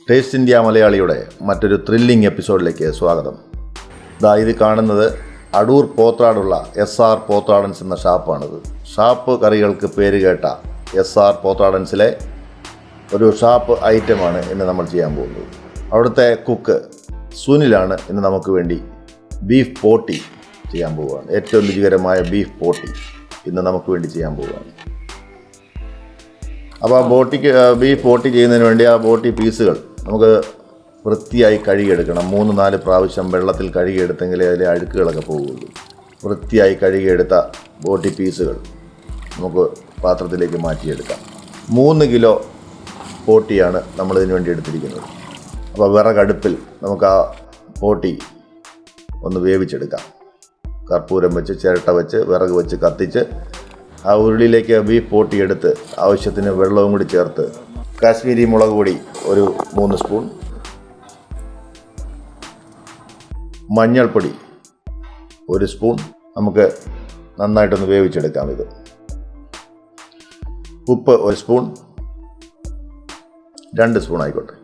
Taste India മലയാളിയുടെ മറ്റൊരു thrilling എപ്പിസോഡിലേക്ക് സ്വാഗതം. ഇത് കാണുന്നത് അടൂർ പോത്രാടുള്ള SR പോത്രാടൻസ് എന്ന ഷാപ്പാണിത്. ഷാപ്പ് കറികൾക്ക് പേര് കേട്ട SR പോത്രാടൻസിലെ ഒരു ഷാപ്പ് ഐറ്റമാണ് ഇന്ന് നമ്മൾ ചെയ്യാൻ പോകുന്നത്. അവിടുത്തെ കുക്ക് സുനിലാണ് ഇന്ന് നമുക്ക് വേണ്ടി ബീഫ് പോട്ടി ചെയ്യാൻ പോവുകയാണ്. ഏറ്റവും രുചികരമായ ബീഫ് പോട്ടി ഇന്ന് നമുക്ക് വേണ്ടി ചെയ്യാൻ പോവുകയാണ്. അപ്പോൾ ആ ബീഫ് പോട്ടി ചെയ്യുന്നതിന് വേണ്ടി ആ ബോട്ടി പീസുകൾ നമുക്ക് വൃത്തിയായി കഴുകിയെടുക്കണം. 3-4 പ്രാവശ്യം വെള്ളത്തിൽ കഴുകിയെടുത്തെങ്കിലേ അതിലെ അഴുക്കുകളൊക്കെ പോവുകയുള്ളൂ. വൃത്തിയായി കഴുകിയെടുത്ത ബോട്ടി പീസുകൾ നമുക്ക് പാത്രത്തിലേക്ക് മാറ്റിയെടുക്കാം. 3 കിലോ പോട്ടിയാണ് നമ്മളിതിന് വേണ്ടി എടുത്തിരിക്കുന്നത്. അപ്പോൾ വിറകടുപ്പിൽ നമുക്ക് ആ പോട്ടി ഒന്ന് വേവിച്ചെടുക്കാം. കർപ്പൂരം വെച്ച് ചിരട്ട വെച്ച് വിറക് വെച്ച് കത്തിച്ച് ആ ഉരുളിയിലേക്ക് ബീഫ് പോട്ടി എടുത്ത് ആവശ്യത്തിന് വെള്ളവും കൂടി ചേർത്ത് കാശ്മീരി മുളക് പൊടി ഒരു 3 സ്പൂൺ, മഞ്ഞൾപ്പൊടി 1 സ്പൂൺ നമുക്ക് നന്നായിട്ടൊന്ന് വേവിച്ചെടുക്കാം. ഇത് ഉപ്പ് 1 സ്പൂൺ, 2 സ്പൂൺ ആയിക്കോട്ടെ.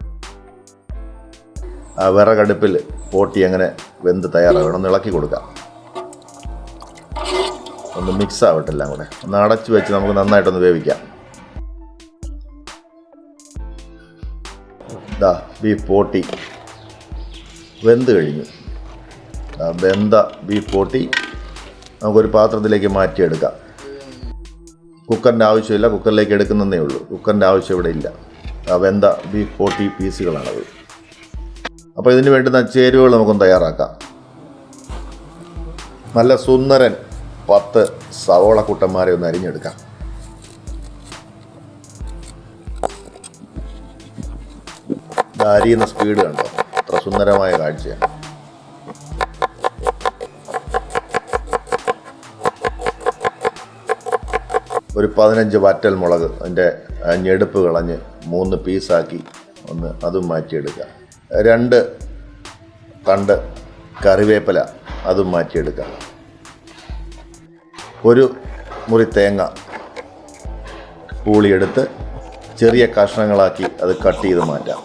ആ വിറകടുപ്പിൽ പോട്ടി അങ്ങനെ വെന്ത് തയ്യാറാകണം. ഒന്ന് ഇളക്കി കൊടുക്കാം. ഒന്ന് മിക്സ് ആവട്ടെ എല്ലാം കൂടെ. ഒന്ന് അടച്ചു വെച്ച് നമുക്ക് നന്നായിട്ടൊന്ന് വേവിക്കാം. ബീഫ് പോട്ടി വെന്ത് കഴിഞ്ഞു. വെന്ത ബീഫ് പോട്ടി നമുക്കൊരു പാത്രത്തിലേക്ക് മാറ്റിയെടുക്കാം. കുക്കറിൻ്റെ ആവശ്യമില്ല, കുക്കറിലേക്ക് എടുക്കുന്നതേ ഉള്ളൂ. കുക്കറിൻ്റെ ആവശ്യം ഇവിടെ ഇല്ല. വെന്ത ബീഫ് പോട്ടി പീസുകളാണത്. അപ്പോൾ ഇതിന് വേണ്ടുന്ന ചേരുവകൾ നമുക്കൊന്ന് തയ്യാറാക്കാം. നല്ല സുന്ദരൻ 10 സവോള കുട്ടന്മാരെ ഒന്ന് അരിഞ്ഞെടുക്കാം. അരിയുന്ന സ്പീഡ് കണ്ടോ, അത്ര സുന്ദരമായ കാഴ്ചയാണ്. ഒരു 15 വറ്റൽ മുളക് അതിൻ്റെ ഞെടുപ്പ് കളഞ്ഞ് 3 പീസാക്കി ഒന്ന് അതും മാറ്റിയെടുക്കുക. 2 തണ്ട് കറിവേപ്പില അതും മാറ്റിയെടുക്കുക. 1 മുറി തേങ്ങ പൂളിയെടുത്ത് ചെറിയ കഷ്ണങ്ങളാക്കി അത് കട്ട് ചെയ്ത് മാറ്റാം.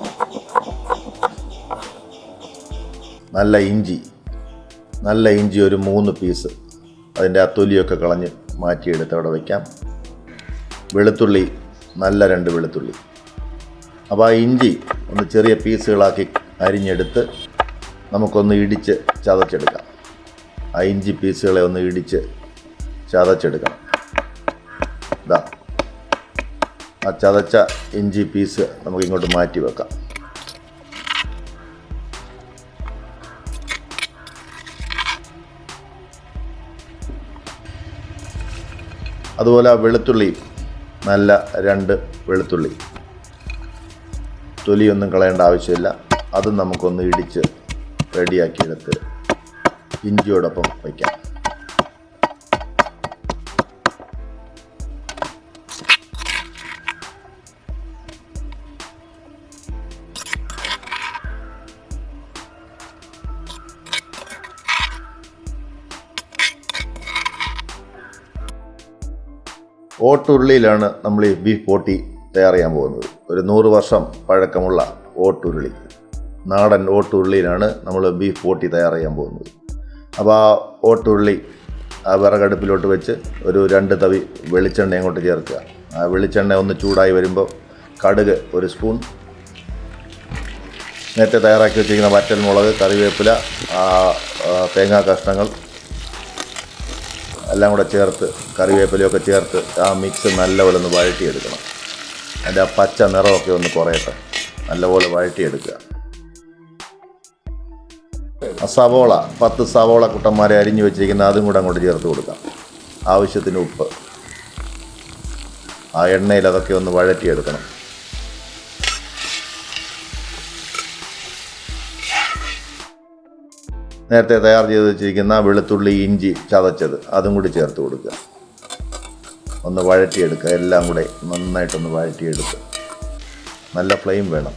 നല്ല ഇഞ്ചി ഒരു 3 പീസ് അതിൻ്റെ ആ തൊലിയൊക്കെ കളഞ്ഞ് മാറ്റിയെടുത്ത് അവിടെ വയ്ക്കാം. വെളുത്തുള്ളി നല്ല 2 വെളുത്തുള്ളി. അപ്പോൾ ആ ഇഞ്ചി ഒന്ന് ചെറിയ പീസുകളാക്കി അരിഞ്ഞെടുത്ത് നമുക്കൊന്ന് ഇടിച്ച് ചതച്ചെടുക്കാം. ആ ഇഞ്ചി പീസുകളെ ഒന്ന് ഇടിച്ച് ചതച്ചെടുക്കണം. ആ ചതച്ച ഇഞ്ചി പീസ് നമുക്ക് ഇങ്ങോട്ട് മാറ്റി വെക്കാം. അതുപോലെ ആ വെളുത്തുള്ളി നല്ല 2 വെളുത്തുള്ളി, തൊലിയൊന്നും കളയേണ്ട ആവശ്യമില്ല. അതും നമുക്കൊന്ന് ഇടിച്ച് റെഡിയാക്കിയെടുത്ത് ഇഞ്ചിയോടൊപ്പം വയ്ക്കാം. ഓട്ടുരുളിയിലാണ് നമ്മൾ ഈ ബീഫ് പോട്ടി തയ്യാർ ചെയ്യാൻ പോകുന്നത്. ഒരു 100 വർഷം പഴക്കമുള്ള ഓട്ടുരുളി, നാടൻ ഓട്ടുരുളിയിലാണ് നമ്മൾ ബീഫ് പോട്ടി തയ്യാർ ചെയ്യാൻ പോകുന്നത്. അപ്പോൾ ആ ഓട്ടുരുളി ആ വിറകടുപ്പിലോട്ട് വെച്ച് ഒരു 2 തവി വെളിച്ചെണ്ണ അങ്ങോട്ട് ചേർക്കുക. ആ വെളിച്ചെണ്ണ ഒന്ന് ചൂടായി വരുമ്പോൾ കടുക് 1 സ്പൂൺ, നേരത്തെ തയ്യാറാക്കി വെച്ചിരിക്കുന്ന വറ്റൽ മുളക്, കറിവേപ്പില, തേങ്ങാ കഷ്ണങ്ങൾ എല്ലാം കൂടെ ചേർത്ത് കറിവേപ്പിലയൊക്കെ ചേർത്ത് ആ മിക്സ് നല്ലപോലെ ഒന്ന് വഴറ്റിയെടുക്കണം. അതിൻ്റെ ആ പച്ച നിറമൊക്കെ ഒന്ന് കുറയട്ടെ. നല്ലപോലെ വഴറ്റിയെടുക്കുക. ആ സവോള 10 സവോള കുട്ടന്മാരെ അരിഞ്ഞു വെച്ചിരിക്കുന്ന അതും കൂടെ അങ്ങോട്ട് ചേർത്ത് കൊടുക്കാം. ആവശ്യത്തിന് ഉപ്പ്. ആ എണ്ണയിൽ അതൊക്കെ ഒന്ന് വഴറ്റിയെടുക്കണം. നേരത്തെ തയ്യാർ ചെയ്ത് വെച്ചിരിക്കുന്ന വെളുത്തുള്ളി, ഇഞ്ചി ചതച്ചത് അതും കൂടി ചേർത്ത് കൊടുക്കുക. ഒന്ന് വഴറ്റിയെടുക്കുക. എല്ലാം കൂടെ നന്നായിട്ടൊന്ന് വഴറ്റിയെടുക്കുക. നല്ല ഫ്ലെയിം വേണം.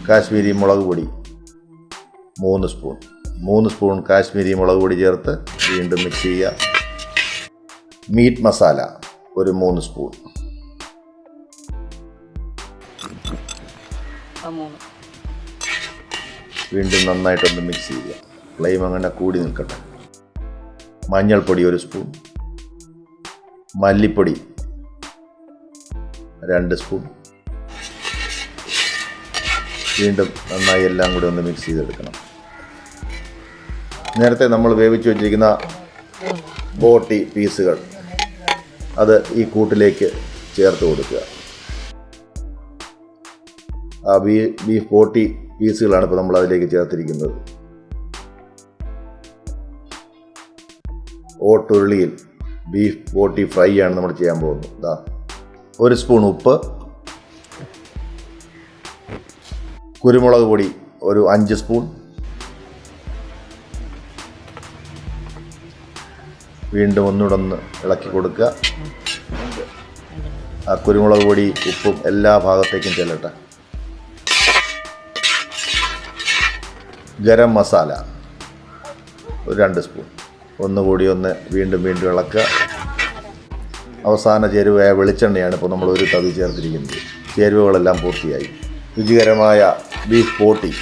കാശ്മീരി മുളക് പൊടി 3 സ്പൂൺ. 3 സ്പൂൺ കാശ്മീരി മുളക് പൊടി ചേർത്ത് വീണ്ടും മിക്സ് ചെയ്യുക. മീറ്റ് മസാല ഒരു 3 സ്പൂൺ. വീണ്ടും നന്നായിട്ടൊന്ന് മിക്സ് ചെയ്യുക. ഫ്ലെയിം അങ്ങനെ കൂടി നിൽക്കട്ടെ. മഞ്ഞൾപ്പൊടി 1 സ്പൂൺ, മല്ലിപ്പൊടി 2 സ്പൂൺ. വീണ്ടും നന്നായി എല്ലാം കൂടി ഒന്ന് മിക്സ് ചെയ്തെടുക്കണം. നേരത്തെ നമ്മൾ വേവിച്ച് വെച്ചിരിക്കുന്ന ബോട്ടി പീസുകൾ അത് ഈ കൂട്ടിലേക്ക് ചേർത്ത് കൊടുക്കുക. ആ ബീഫ് ബോട്ടി പീസുകളാണ് ഇപ്പോൾ നമ്മൾ അതിലേക്ക് ചേർത്തിരിക്കുന്നത്. ഓട്ടുരുളിയിൽ ബീഫ് ബോട്ടി ഫ്രൈ ആണ് നമ്മൾ ചെയ്യാൻ പോകുന്നത്. ഇതാ 1 സ്പൂൺ ഉപ്പ്, കുരുമുളക് പൊടി ഒരു 5 സ്പൂൺ. വീണ്ടും ഒന്നുകൂടെ ഒന്ന് ഇളക്കി കൊടുക്കുക. ആ കുരുമുളക് പൊടി ഉപ്പും എല്ലാ ഭാഗത്തേക്കും ചെല്ലട്ടെ. ഗരം മസാല ഒരു 2 സ്പൂൺ. ഒന്നുകൂടി ഒന്ന് വീണ്ടും ഇളക്കുക. അവസാന ചേരുവയായ വെളിച്ചെണ്ണയാണ് ഇപ്പോൾ നമ്മൾ ഒരു തവി ചേർത്തിരിക്കുന്നത്. ചേരുവകളെല്ലാം പൂർത്തിയായി. രുചികരമായ ബീഫ് ബോട്ടി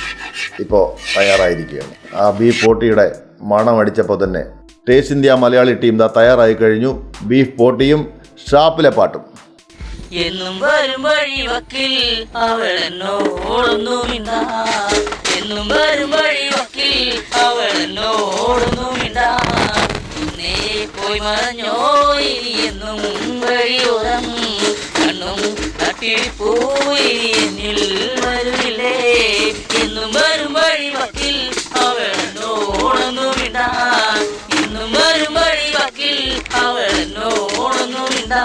ഇപ്പോൾ തയ്യാറായിരിക്കുകയാണ്. ആ ബീഫ് ബോട്ടിയുടെ മണം അടിച്ചപ്പോൾ തന്നെ ടേസ്റ്റ് ഇന്ത്യ മലയാളി ടീം തയ്യാറായി കഴിഞ്ഞു. ബീഫ് ബോട്ടിയും ഷാപ്പിലെ പാട്ടും. എന്നും വരും വഴി വക്കിൽ അവളെന്നോടൊന്നുമിണ്ടാ, എന്നും വരും വഴി വക്കിൽ അവളെന്നോടൊന്നുമിണ്ടാ. ഇന്നേ പോയി മറഞ്ഞോ ഇനി എന്നും വഴിയോരം കണ്ണും തട്ടിപ്പോയി എന്നിൽ വരുന്നില്ലേ. എന്നും വരും വഴി വക്കിൽ അവളെന്നോടൊന്നുമിണ്ടാ, എന്നും വരും വഴി വക്കിൽ അവളെന്നോടൊന്നുമിണ്ടാ.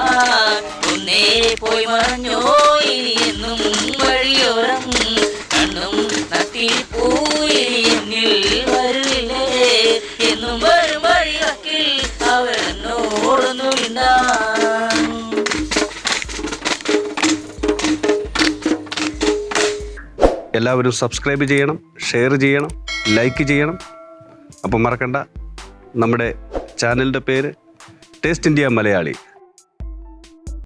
ഒന്നേ പോയി മറഞ്ഞോ ഇനി എന്നും വഴിയോരം കണ്ണും നട്ടിപ്പോയി എന്നിൽ വരുന്നില്ലേ. എന്നും വരും വഴി വക്കിൽ അവളെന്നോടൊന്നുമിണ്ടാ. എല്ലാവരും സബ്സ്ക്രൈബ് ചെയ്യണം, ഷെയർ ചെയ്യണം, ലൈക്ക് ചെയ്യണം. അപ്പം മറക്കണ്ട, നമ്മുടെ ചാനലിൻ്റെ പേര് ടേസ്റ്റ് ഇന്ത്യ മലയാളി.